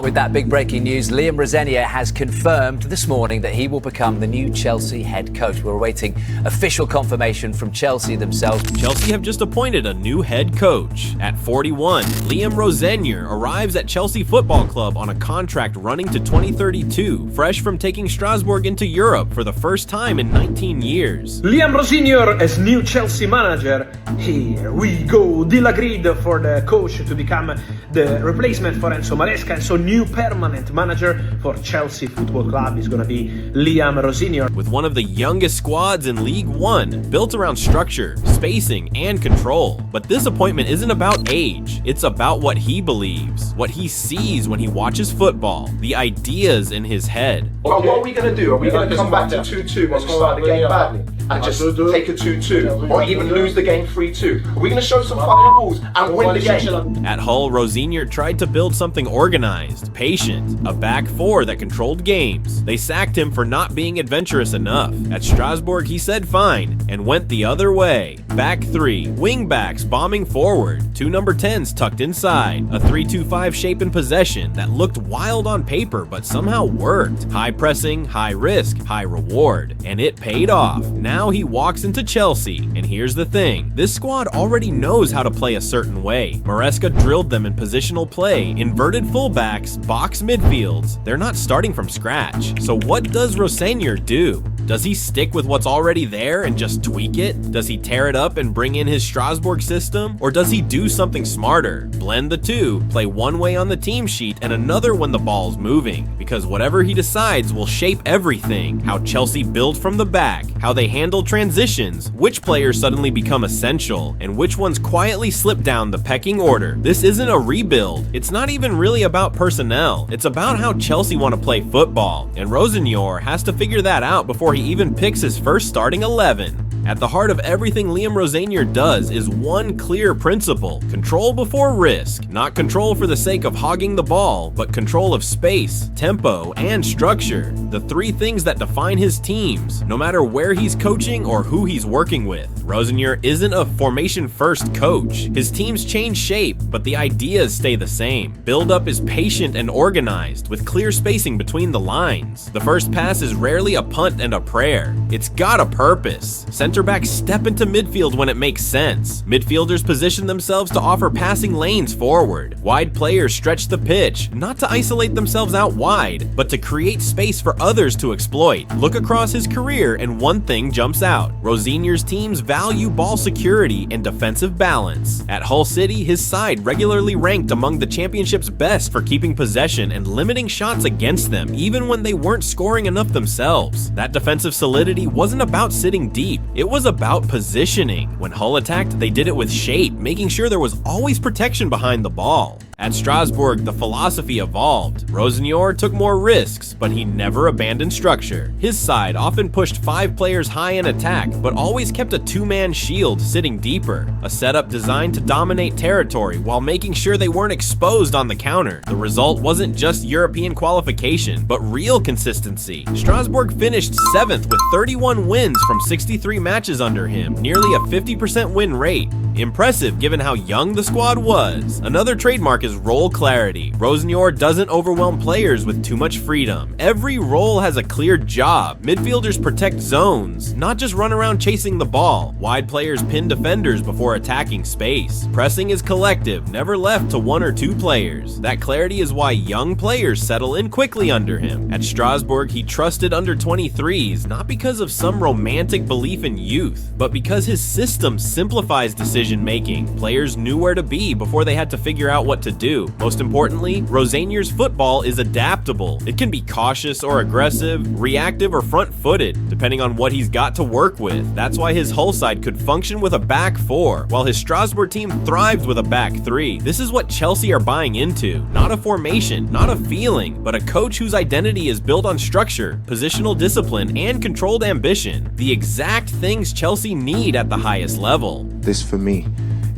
With that big breaking news, Liam Rosenior has confirmed this morning that he will become the new Chelsea head coach. We're awaiting official confirmation from Chelsea themselves. Chelsea have just appointed a new head coach. At 41, Liam Rosenior arrives at Chelsea Football Club on a contract running to 2032, fresh from taking Strasbourg into Europe for the first time in 19 years. Liam Rosenior as new Chelsea manager. Here we go. Deal agreed for the coach to become the replacement for Enzo Maresca, and so new permanent manager for Chelsea Football Club is going to be Liam Rosenior. With one of the youngest squads in League One, built around structure, spacing, and control. But this appointment isn't about age, it's about what he believes, what he sees when he watches football, the ideas in his head. Well, what are we going to do? Are we going to come back to 2-2 when we start the game badly and just take a 2-2 or even lose the game 3-2? Are we going to show some fucking rules and win the game? At Hull, Rosenior tried to build something organized, patient, a back four that controlled games. They sacked him for not being adventurous enough. At Strasbourg, he said fine and went the other way. Back three, wing backs bombing forward, two number 10s tucked inside, a 3-2-5 shape in possession that looked wild on paper but somehow worked. High pressing, high risk, high reward, and it paid off. Now he walks into Chelsea, and here's the thing, this squad already knows how to play a certain way. Maresca drilled them in positional play, inverted fullbacks, box midfields. They're not starting from scratch. So what does Rosenior do? Does he stick with what's already there and just tweak it? Does he tear it up and bring in his Strasbourg system? Or does he do something smarter? Blend the two, play one way on the team sheet and another when the ball's moving. Because whatever he decides will shape everything. How Chelsea build from the back, how they handle transitions, which players suddenly become essential, and which ones quietly slip down the pecking order. This isn't a rebuild. It's not even really about personnel. It's about how Chelsea want to play football. And Rosenior has to figure that out before he even picks his first starting 11. At the heart of everything Liam Rosenior does is one clear principle: control before risk. Not control for the sake of hogging the ball, but control of space, tempo, and structure. The three things that define his teams, no matter where he's coaching or who he's working with. Rosenior isn't a formation-first coach. His teams change shape, but the ideas stay the same. Build-up is patient and organized, with clear spacing between the lines. The first pass is rarely a punt and a prayer. It's got a purpose. Center backs step into midfield when it makes sense. Midfielders position themselves to offer passing lanes forward. Wide players stretch the pitch, not to isolate themselves out wide, but to create space for others to exploit. Look across his career and one thing jumps out. Rosenior's teams value ball security and defensive balance. At Hull City, his side regularly ranked among the championship's best for keeping possession and limiting shots against them, even when they weren't scoring enough themselves. That defensive solidity wasn't about sitting deep, it was about positioning. When Hull attacked, they did it with shape, making sure there was always protection behind the ball. At Strasbourg, the philosophy evolved. Rosenior took more risks, but he never abandoned structure. His side often pushed 5 players high in attack, but always kept a 2-man shield sitting deeper. A setup designed to dominate territory while making sure they weren't exposed on the counter. The result wasn't just European qualification, but real consistency. Strasbourg finished 7th with 31 wins from 63 matches under him, nearly a 50% win rate. Impressive given how young the squad was. Another trademark is role clarity. Rosenior doesn't overwhelm players with too much freedom. Every role has a clear job. Midfielders protect zones, not just run around chasing the ball. Wide players pin defenders before attacking space. Pressing is collective, never left to 1 or 2 players. That clarity is why young players settle in quickly under him. At Strasbourg, he trusted under 23s, not because of some romantic belief in youth, but because his system simplifies decision making. Players knew where to be before they had to figure out what to do. Most importantly, Rosenior's football is adaptable. It can be cautious or aggressive, reactive or front-footed, depending on what he's got to work with. That's why his Hull side could function with a back 4, while his Strasbourg team thrived with a back 3. This is what Chelsea are buying into. Not a formation, not a feeling, but a coach whose identity is built on structure, positional discipline, and controlled ambition. The exact things Chelsea need at the highest level. This for me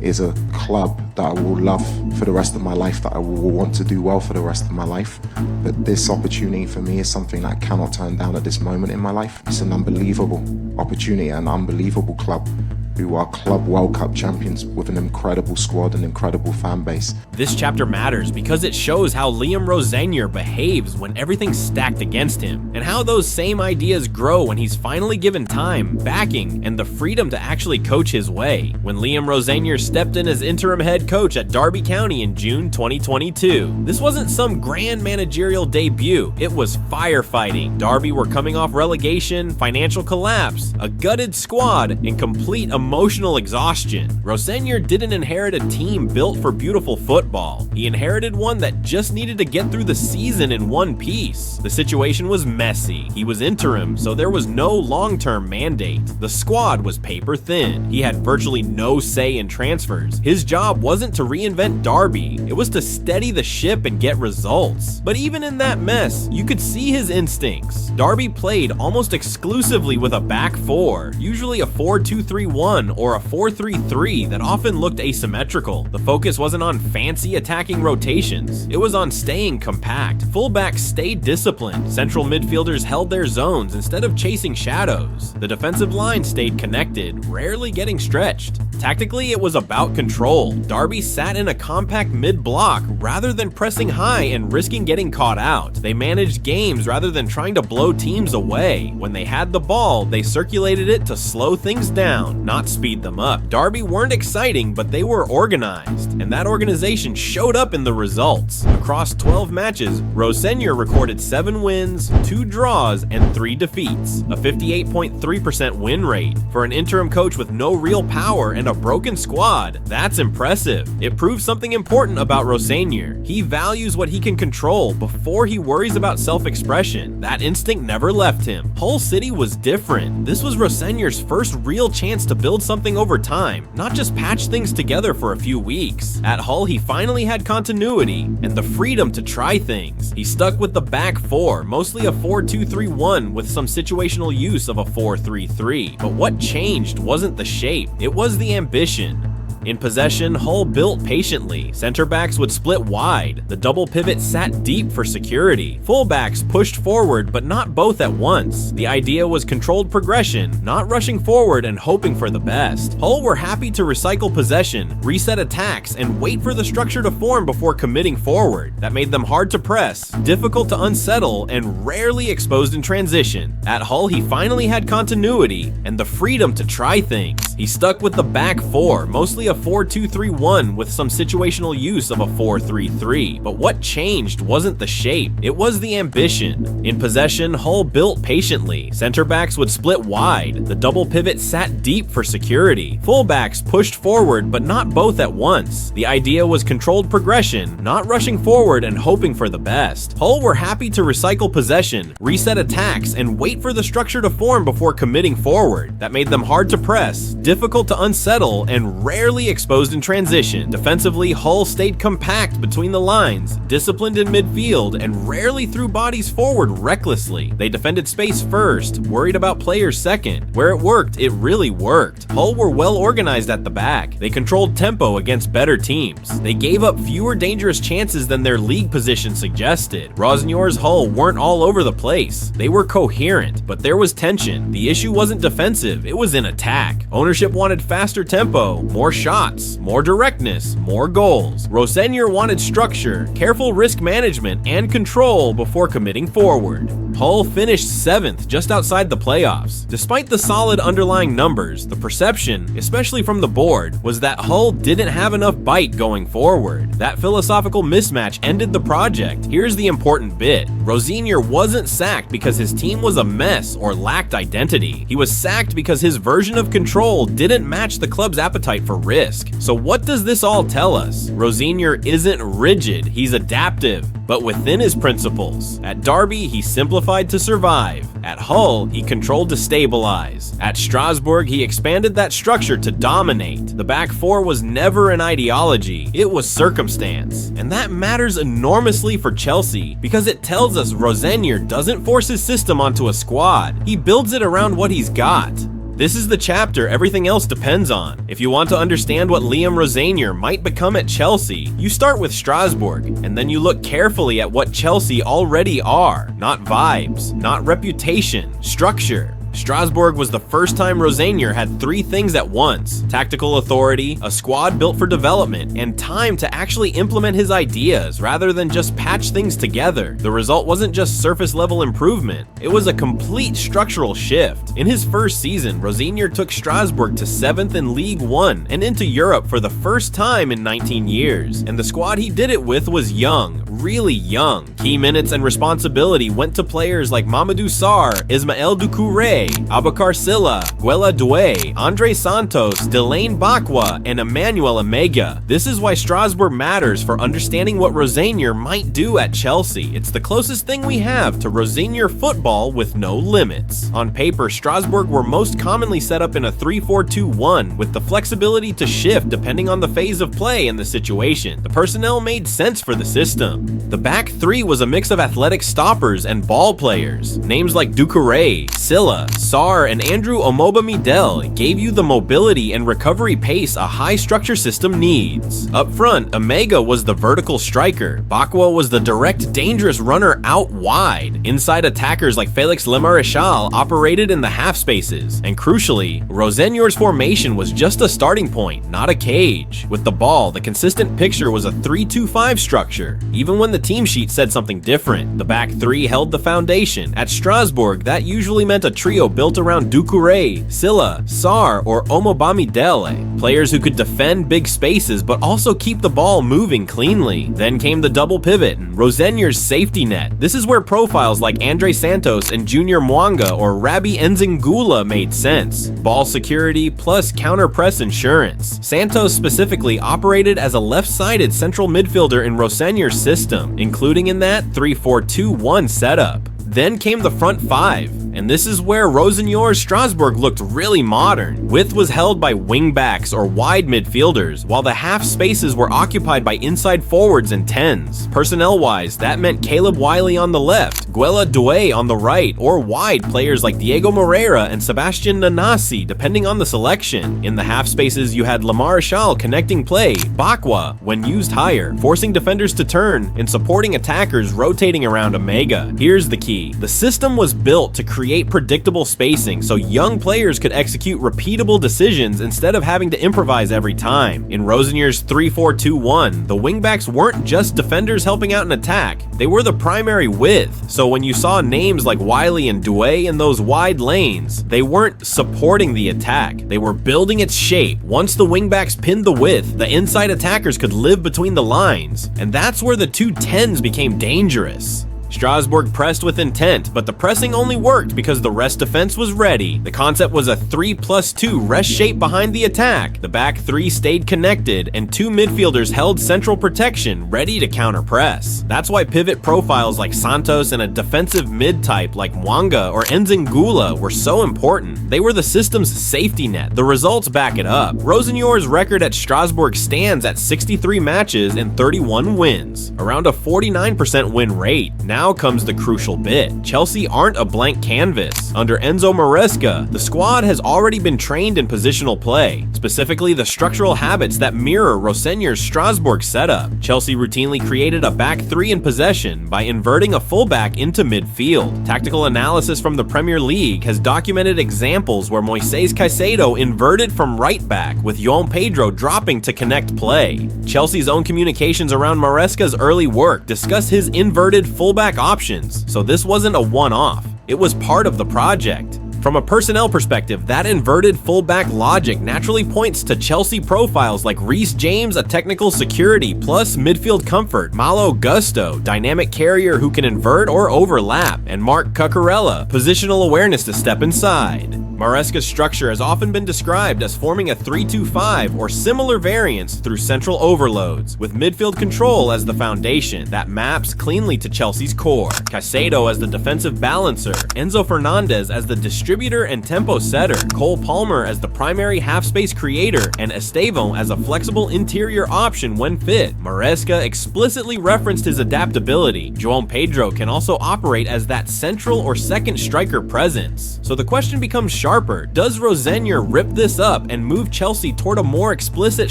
is a club that I will love for the rest of my life, that I will want to do well for the rest of my life. But this opportunity for me is something that I cannot turn down at this moment in my life. It's an unbelievable opportunity, an unbelievable club. who are Club World Cup champions with an incredible squad and incredible fan base. This chapter matters because it shows how Liam Rosenior behaves when everything's stacked against him, and how those same ideas grow when he's finally given time, backing, and the freedom to actually coach his way. When Liam Rosenior stepped in as interim head coach at Derby County in June 2022. This wasn't some grand managerial debut, it was firefighting. Derby were coming off relegation, financial collapse, a gutted squad, and complete emotional exhaustion. Rosenior didn't inherit a team built for beautiful football. He inherited one that just needed to get through the season in one piece. The situation was messy. He was interim, so there was no long-term mandate. The squad was paper thin. He had virtually no say in transfers. His job wasn't to reinvent Derby, it was to steady the ship and get results. But even in that mess, you could see his instincts. Derby played almost exclusively with a back four, usually a 4-2-3-1 or a 4-3-3 that often looked asymmetrical. The focus wasn't on fancy attacking rotations, it was on staying compact. Fullbacks stayed disciplined, central midfielders held their zones instead of chasing shadows. The defensive line stayed connected, rarely getting stretched. Tactically, it was about control. Derby sat in a compact mid-block rather than pressing high and risking getting caught out. They managed games rather than trying to blow teams away. When they had the ball, they circulated it to slow things down, not speed them up. Derby weren't exciting, but they were organized, and that organization showed up in the results. Across 12 matches, Rosenior recorded 7 wins, 2 draws, and 3 defeats, a 58.3% win rate. For an interim coach with no real power and a broken squad, that's impressive. It proves something important about Rosenior. He values what he can control before he worries about self-expression. That instinct never left him. Hull City was different. This was Rosenior's first real chance to build something over time, not just patch things together for a few weeks. At Hull, he finally had continuity and the freedom to try things. He stuck with the back four, mostly a 4-2-3-1 with some situational use of a 4-3-3. But what changed wasn't the shape, it was the ambition. In possession, Hull built patiently. Center backs would split wide. The double pivot sat deep for security. Fullbacks pushed forward, but not both at once. The idea was controlled progression, not rushing forward and hoping for the best. Hull were happy to recycle possession, reset attacks, and wait for the structure to form before committing forward. That made them hard to press, difficult to unsettle, and rarely exposed in transition. At Hull, he finally had continuity and the freedom to try things. He stuck with the back four, mostly a 4-2-3-1 with some situational use of a 4-3-3. But what changed wasn't the shape, it was the ambition. In possession, Hull built patiently. Center backs would split wide. The double pivot sat deep for security. Fullbacks pushed forward, but not both at once. The idea was controlled progression, not rushing forward and hoping for the best. Hull were happy to recycle possession, reset attacks, and wait for the structure to form before committing forward. That made them hard to press, difficult to unsettle, and rarely exposed in transition. Defensively, Hull stayed compact between the lines, disciplined in midfield, and rarely threw bodies forward recklessly. They defended space first, worried about players second. Where it worked, it really worked. Hull were well organized at the back. They controlled tempo against better teams. They gave up fewer dangerous chances than their league position suggested. Rosenior's Hull weren't all over the place. They were coherent, but there was tension. The issue wasn't defensive, it was in attack. Ownership wanted faster tempo, more shots, more directness, more goals. Rosenior wanted structure, careful risk management, and control before committing forward. Hull finished 7th, just outside the playoffs. Despite the solid underlying numbers, the perception, especially from the board, was that Hull didn't have enough bite going forward. That philosophical mismatch ended the project. Here's the important bit. Rosenior wasn't sacked because his team was a mess or lacked identity. He was sacked because his version of control didn't match the club's appetite for risk. So what does this all tell us? Rosenior isn't rigid, he's adaptive, but within his principles. At Derby, he simplified to survive. At Hull, he controlled to stabilize. At Strasbourg, he expanded that structure to dominate. The back four was never an ideology, it was circumstance. And that matters enormously for Chelsea because it tells us Rosenior doesn't force his system onto a squad. He builds it around what he's got. This is the chapter everything else depends on. If you want to understand what Liam Rosenior might become at Chelsea, you start with Strasbourg, and then you look carefully at what Chelsea already are. Not vibes, not reputation, structure. Strasbourg was the first time Rosenior had three things at once: tactical authority, a squad built for development, and time to actually implement his ideas rather than just patch things together. The result wasn't just surface level improvement, it was a complete structural shift. In his first season, Rosenior took Strasbourg to 7th in League One and into Europe for the first time in 19 years. And the squad he did it with was young, really young. Key minutes and responsibility went to players like Mamadou Sarr, Ismael Doucouré, Abakar Silla, Guela Doué, Andre Santos, Delane Bakwa, and Emmanuel Omega. This is why Strasbourg matters for understanding what Rosenior might do at Chelsea. It's the closest thing we have to Rosenior football with no limits. On paper, Strasbourg were most commonly set up in a 3-4-2-1 with the flexibility to shift depending on the phase of play and the situation. The personnel made sense for the system. The back three was a mix of athletic stoppers and ball players. Names like Doucouré, Silla, Sarr, and Andrew Omobamidele gave you the mobility and recovery pace a high structure system needs. Up front, Omega was the vertical striker. Bakwa was the direct, dangerous runner out wide. Inside, attackers like Felix Lemarechal operated in the half spaces. And crucially, Rosenior's formation was just a starting point, not a cage. With the ball, the consistent picture was a 3-2-5 structure, even when the team sheet said something different. The back three held the foundation. At Strasbourg, that usually meant a trio built around Doucouré, Silla, Sarr, or Omobamidele, players who could defend big spaces but also keep the ball moving cleanly. Then came the double pivot and Rosenior's safety net. This is where profiles like Andre Santos and Junior Mwanga or Rabi Enzingula made sense. Ball security plus counter press insurance. Santos specifically operated as a left-sided central midfielder in Rosenior's system, including in that 3-4-2-1 setup. Then came the front five, and this is where Rosenior's Strasbourg looked really modern. Width was held by wingbacks or wide midfielders, while the half spaces were occupied by inside forwards and 10s. Personnel-wise, that meant Caleb Wiley on the left, Guela Doué on the right, or wide players like Diego Moreira and Sebastian Nanasi, depending on the selection. In the half spaces, you had Lemarechal connecting play, Bakwa, when used higher, forcing defenders to turn, and supporting attackers rotating around Omega. Here's the key. The system was built to create predictable spacing so young players could execute repeatable decisions instead of having to improvise every time. In Rosenior's 3-4-2-1, the wingbacks weren't just defenders helping out an attack, they were the primary width. So when you saw names like Wiley and Doué in those wide lanes, they weren't supporting the attack, they were building its shape. Once the wingbacks pinned the width, the inside attackers could live between the lines, and that's where the two 10s became dangerous. Strasbourg pressed with intent, but the pressing only worked because the rest defense was ready. The concept was a 3+2 rest shape behind the attack. The back three stayed connected, and two midfielders held central protection, ready to counter press. That's why pivot profiles like Santos and a defensive mid-type like Mwanga or Enzingula were so important. They were the system's safety net. The results back it up. Rosenior's record at Strasbourg stands at 63 matches and 31 wins, around a 49% win rate. Now comes the crucial bit. Chelsea aren't a blank canvas. Under Enzo Maresca, the squad has already been trained in positional play, specifically the structural habits that mirror Rosenior's Strasbourg setup. Chelsea routinely created a back three in possession by inverting a fullback into midfield. Tactical analysis from the Premier League has documented examples where Moises Caicedo inverted from right back, with João Pedro dropping to connect play. Chelsea's own communications around Maresca's early work discuss his inverted fullback options, so this wasn't a one-off, it was part of the project. From a personnel perspective, that inverted fullback logic naturally points to Chelsea profiles like Reece James, a technical security plus midfield comfort, Malo Gusto, dynamic carrier who can invert or overlap, and Marc Cucurella, positional awareness to step inside. Maresca's structure has often been described as forming a 3-2-5 or similar variants through central overloads, with midfield control as the foundation that maps cleanly to Chelsea's core. Caicedo as the defensive balancer, Enzo Fernandez as the distributor and tempo setter, Cole Palmer as the primary half-space creator, and Estevão as a flexible interior option when fit. Maresca explicitly referenced his adaptability. João Pedro can also operate as that central or second striker presence. So the question becomes sharper. Does Rosenior rip this up and move Chelsea toward a more explicit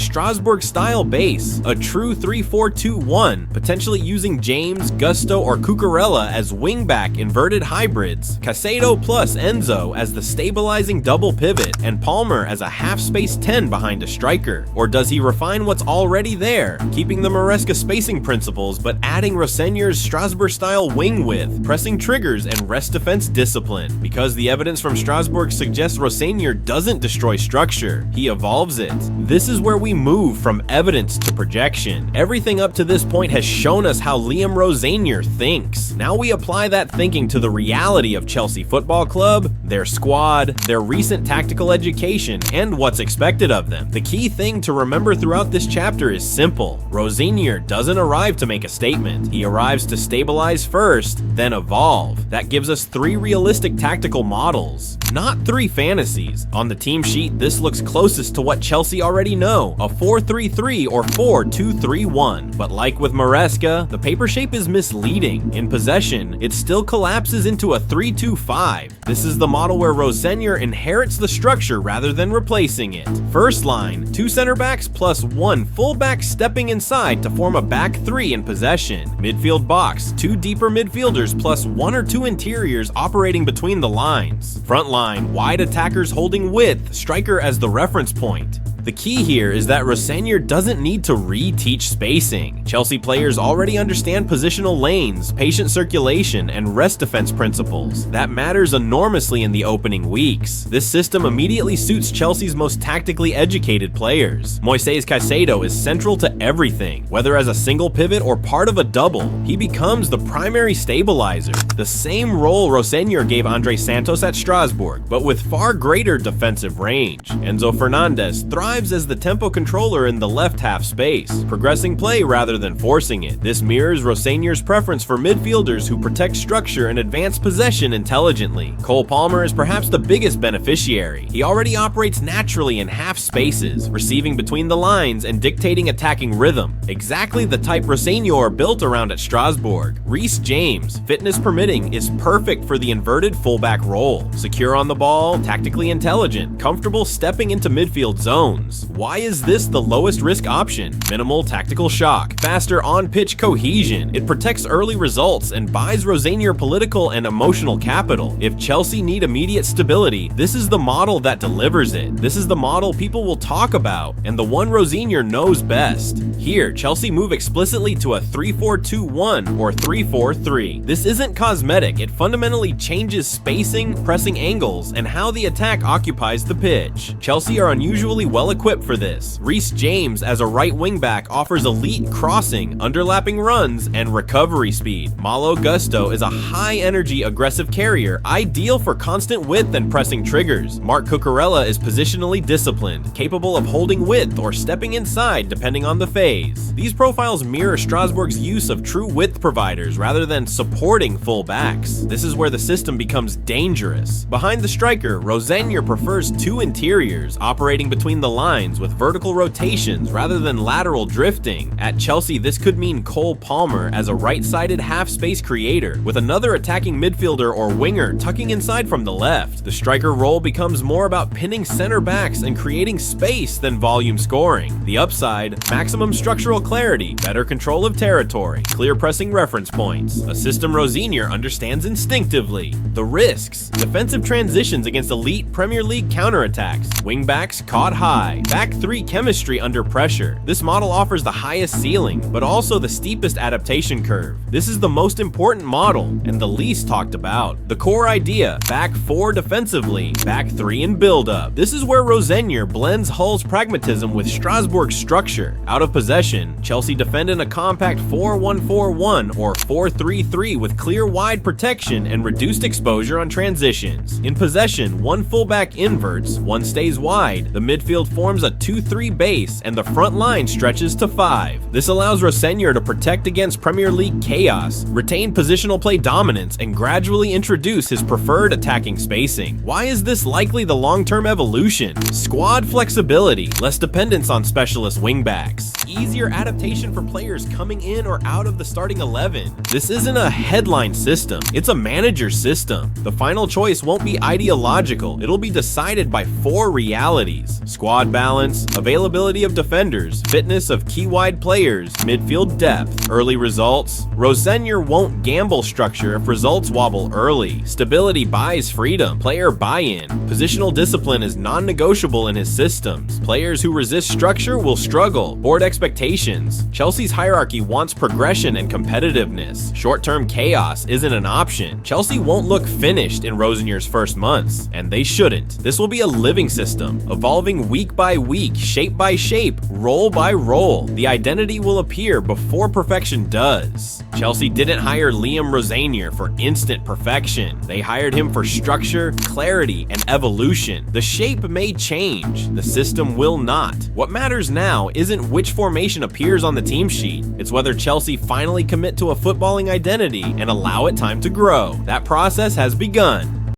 Strasbourg-style base? A true 3-4-2-1, potentially using James, Gusto, or Cucurella as wingback inverted hybrids, Caicedo plus Enzo Gasto as the stabilizing double pivot and Palmer as a half-space 10 behind a striker? Or does he refine what's already there, keeping the Maresca spacing principles but adding Rosenior's Strasbourg-style wing width, pressing triggers, and rest defense discipline? Because the evidence from Strasbourg suggests Rosenior doesn't destroy structure, he evolves it. This is where we move from evidence to projection. Everything up to this point has shown us how Liam Rosenior thinks. Now we apply that thinking to the reality of Chelsea Football Club, their squad, their recent tactical education, and what's expected of them. The key thing to remember throughout this chapter is simple. Rosenior doesn't arrive to make a statement. He arrives to stabilize first, then evolve. That gives us 3 realistic tactical models, not 3 fantasies. On the team sheet, this looks closest to what Chelsea already know, a 4-3-3 or 4-2-3-1. But like with Maresca, the paper shape is misleading. In possession, it still collapses into a 3-2-5. This is the model where Rosenior inherits the structure rather than replacing it. First line, 2 center backs plus 1 fullback stepping inside to form a back 3 in possession. Midfield box, 2 deeper midfielders plus 1 or 2 interiors operating between the lines. Front line, wide attackers holding width, striker as the reference point. The key here is that Rosenior doesn't need to re-teach spacing. Chelsea players already understand positional lanes, patient circulation, and rest defense principles. That matters enormously in the opening weeks. This system immediately suits Chelsea's most tactically educated players. Moises Caicedo is central to everything. Whether as a single pivot or part of a double, he becomes the primary stabilizer. The same role Rosenior gave Andre Santos at Strasbourg, but with far greater defensive range. Enzo Fernandez thrives as the tempo controller in the left half space, progressing play rather than forcing it. This mirrors Rosenior's preference for midfielders who protect structure and advance possession intelligently. Cole Palmer is perhaps the biggest beneficiary. He already operates naturally in half spaces, receiving between the lines and dictating attacking rhythm. Exactly the type Rosenior built around at Strasbourg. Reece James, fitness permitting, is perfect for the inverted fullback role. Secure on the ball, tactically intelligent, comfortable stepping into midfield zones. Why is this the lowest risk option? Minimal tactical shock, faster on-pitch cohesion. It protects early results and buys Rosenior political and emotional capital. If Chelsea need immediate stability, this is the model that delivers it. This is the model people will talk about, and the one Rosenior knows best. Here, Chelsea move explicitly to a 3-4-2-1 or 3-4-3. This isn't cosmetic. It fundamentally changes spacing, pressing angles, and how the attack occupies the pitch. Chelsea are unusually well equipped for this. Reece James as a right wingback offers elite crossing, underlapping runs, and recovery speed. Malo Gusto is a high-energy aggressive carrier, ideal for constant width and pressing triggers. Marc Cucurella is positionally disciplined, capable of holding width or stepping inside depending on the phase. These profiles mirror Strasbourg's use of true width providers rather than supporting full backs. This is where the system becomes dangerous. Behind the striker, Rosenior prefers 2 interiors, operating between the lines with vertical rotations rather than lateral drifting. At Chelsea, this could mean Cole Palmer as a right-sided half-space creator, with another attacking midfielder or winger tucking inside from the left. The striker role becomes more about pinning center backs and creating space than volume scoring. The upside, maximum structural clarity, better control of territory, clear pressing reference points, a system Rosenior understands instinctively. The risks, defensive transitions against elite Premier League counterattacks, wingbacks caught high, back 3 chemistry under pressure. This model offers the highest ceiling, but also the steepest adaptation curve. This is the most important model, and the least talked about. The core idea, back 4 defensively, back 3 in build-up. This is where Rosenior blends Hull's pragmatism with Strasbourg's structure. Out of possession, Chelsea defend in a compact 4-1-4-1 or 4-3-3 with clear wide protection and reduced exposure on transitions. In possession, 1 fullback inverts, 1 stays wide, the midfield forms a 2-3 base, and the front line stretches to 5. This allows Rosenior to protect against Premier League chaos, retain positional play dominance, and gradually introduce his preferred attacking spacing. Why is this likely the long-term evolution? Squad flexibility, less dependence on specialist wingbacks. easier adaptation for players coming in or out of the starting 11. This isn't a headline system, it's a manager system. The final choice won't be ideological, it'll be decided by 4 realities: squad balance, availability of defenders, fitness of key wide players, midfield depth, early results. Rosenior won't gamble structure if results wobble early. Stability buys freedom, player buy-in. Positional discipline is non-negotiable in his systems. Players who resist structure will struggle. Board expectations. Chelsea's hierarchy wants progression and competitiveness. Short-term chaos isn't an option. Chelsea won't look finished in Rosenier's first months, and they shouldn't. This will be a living system, evolving week by week, shape by shape, role by role. The identity will appear before perfection does. Chelsea didn't hire Liam Rosenior for instant perfection. They hired him for structure, clarity, and evolution. The shape may change, the system will not. What matters now isn't which formation appears on the team sheet, it's whether Chelsea finally commit to a footballing identity and allow it time to grow. That process has begun.